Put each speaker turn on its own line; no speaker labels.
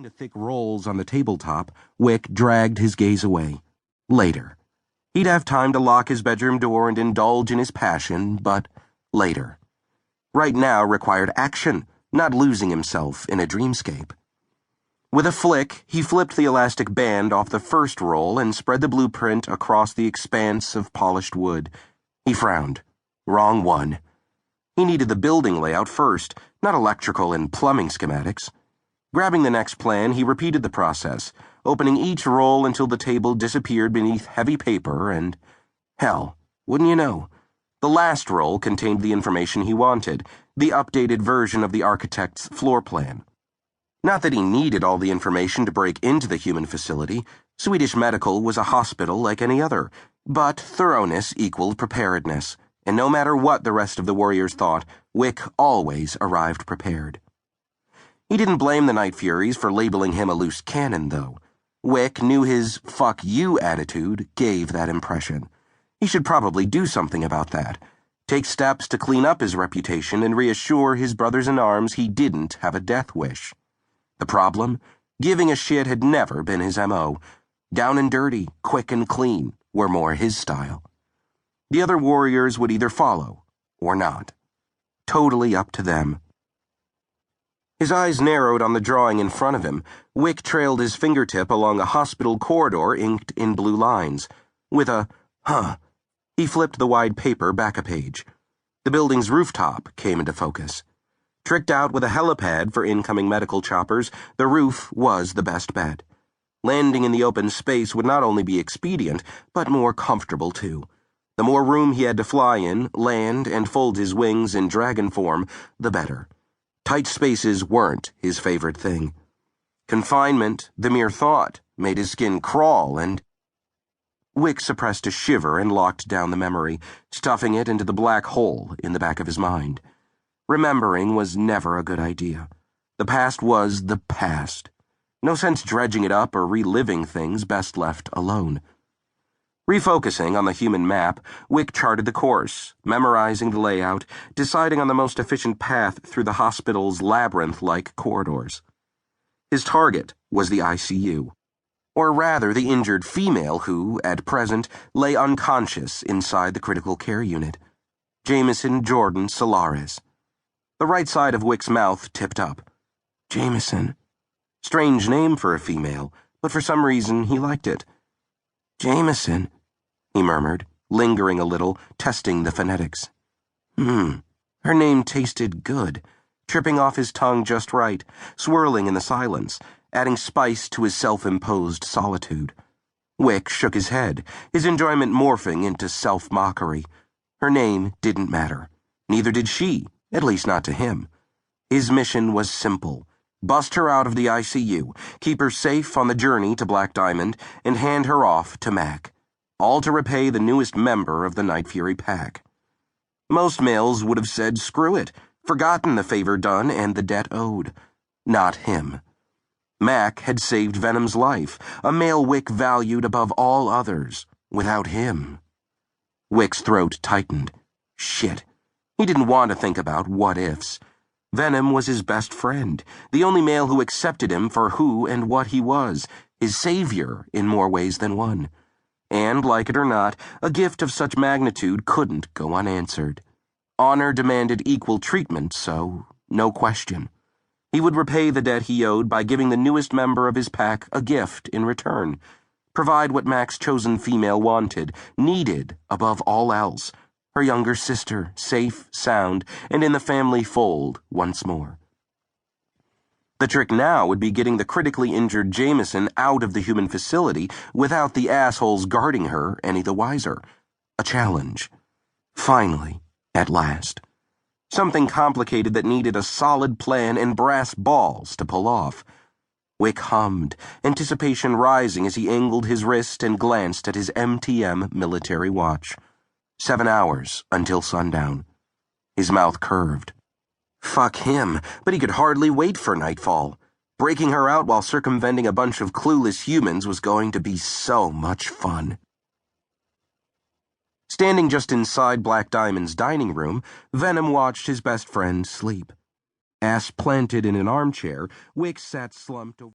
Turning to thick rolls on the tabletop, Wick dragged his gaze away. Later. He'd have time to lock his bedroom door and indulge in his passion, but later. Right now required action, not losing himself in a dreamscape. With a flick, he flipped the elastic band off the first roll and spread the blueprint across the expanse of polished wood. He frowned. Wrong one. He needed the building layout first, not electrical and plumbing schematics. Grabbing the next plan, he repeated the process, opening each roll until the table disappeared beneath heavy paper and, hell, wouldn't you know, the last roll contained the information he wanted, the updated version of the architect's floor plan. Not that he needed all the information to break into the human facility. Swedish Medical was a hospital like any other, but thoroughness equaled preparedness, and no matter what the rest of the warriors thought, Wick always arrived prepared. He didn't blame the Nightfuries for labeling him a loose cannon, though. Wick knew his fuck you attitude gave that impression. He should probably do something about that. Take steps to clean up his reputation and reassure his brothers-in-arms he didn't have a death wish. The problem? Giving a shit had never been his M.O. Down and dirty, quick and clean were more his style. The other warriors would either follow or not. Totally up to them. His eyes narrowed on the drawing in front of him. Wick trailed his fingertip along a hospital corridor inked in blue lines. With a, he flipped the wide paper back a page. The building's rooftop came into focus. Tricked out with a helipad for incoming medical choppers, the roof was the best bet. Landing in the open space would not only be expedient, but more comfortable too. The more room he had to fly in, land, and fold his wings in dragon form, the better. Tight spaces weren't his favorite thing. Confinement, the mere thought, made his skin crawl and... Wick suppressed a shiver and locked down the memory, stuffing it into the black hole in the back of his mind. Remembering was never a good idea. The past was the past. No sense dredging it up or reliving things best left alone. Refocusing on the human map, Wick charted the course, memorizing the layout, deciding on the most efficient path through the hospital's labyrinth-like corridors. His target was the ICU, or rather the injured female who, at present, lay unconscious inside the critical care unit. Jameson Jordan Solaris. The right side of Wick's mouth tipped up. Jameson. Strange name for a female, but for some reason he liked it. Jameson, he murmured, lingering a little, testing the phonetics. Her name tasted good, tripping off his tongue just right, swirling in the silence, adding spice to his self-imposed solitude. Wick shook his head, his enjoyment morphing into self-mockery. Her name didn't matter. Neither did she, at least not to him. His mission was simple. Bust her out of the ICU, keep her safe on the journey to Black Diamond, and hand her off to Mac. All to repay the newest member of the Nightfury pack. Most males would have said screw it, forgotten the favor done and the debt owed. Not him. Mac had saved Venom's life, a male Wick valued above all others. Without him. Wick's throat tightened. Shit. He didn't want to think about what-ifs. Venom was his best friend, the only male who accepted him for who and what he was, his savior in more ways than one. And, like it or not, a gift of such magnitude couldn't go unanswered. Honor demanded equal treatment, so no question. He would repay the debt he owed by giving the newest member of his pack a gift in return. Provide what Mac's chosen female wanted, needed above all else. Her younger sister, safe, sound, and in the family fold once more. The trick now would be getting the critically injured Jameson out of the human facility without the assholes guarding her any the wiser. A challenge. Finally, at last. Something complicated that needed a solid plan and brass balls to pull off. Wick hummed, anticipation rising as he angled his wrist and glanced at his MTM military watch. 7 hours until sundown. His mouth curved. Fuck him, but he could hardly wait for nightfall. Breaking her out while circumventing a bunch of clueless humans was going to be so much fun. Standing just inside Black Diamond's dining room, Venom watched his best friend sleep. Ass planted in an armchair, Wick sat slumped over